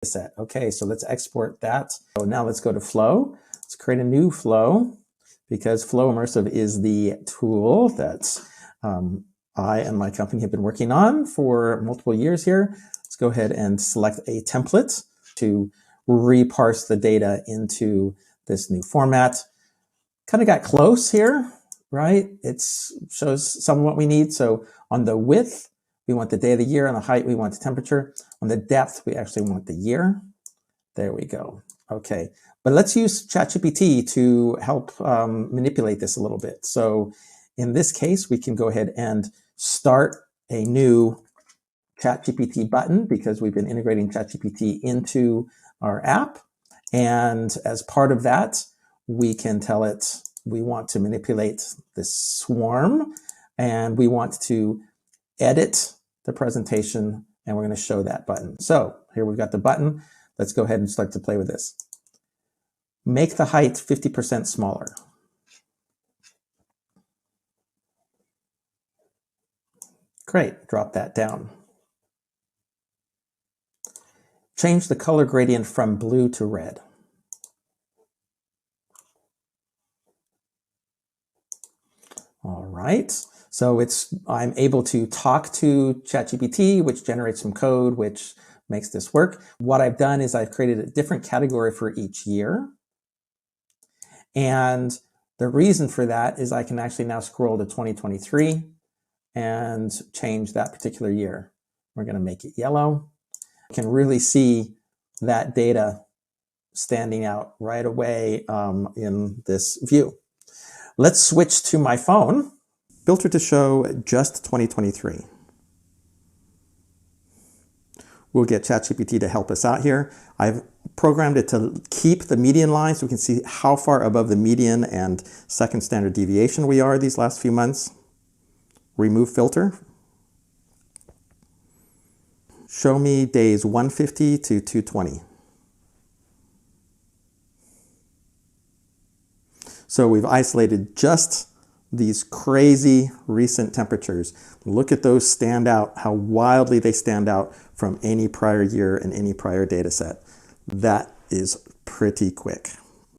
set. Okay, so let's export that. So now let's go to Flow. Let's create a new Flow because Flow Immersive is the tool that I and my company have been working on for multiple years here. Let's go ahead and select a template to reparse the data into this new format. Kind of got close here, right? It shows some of what we need. So on the width, we want the day of the year. On the height, we want the temperature. On the depth, we actually want the year. There we go. Okay, but let's use ChatGPT to help manipulate this a little bit. So in this case, we can go ahead and start a new ChatGPT button because we've been integrating ChatGPT into our app. And as part of that, we can tell it we want to manipulate this swarm and we want to edit the presentation, and we're going to show that button. So here we've got the button. Let's go ahead and start to play with this. Make the height 50% smaller. Great, drop that down. Change the color gradient from blue to red. All right, so I'm able to talk to ChatGPT, which generates some code, which makes this work. What I've done is I've created a different category for each year. And the reason for that is I can actually now scroll to 2023 and change that particular year. We're going to make it yellow. You can really see that data standing out right away in this view. Let's switch to my phone. Filter to show just 2023. We'll get ChatGPT to help us out here. I've programmed it to keep the median line so we can see how far above the median and second standard deviation we are these last few months. Remove filter. Show me days 150 to 220. So we've isolated just these crazy recent temperatures. Look at those stand out, how wildly they stand out from any prior year and any prior data set. That is pretty quick.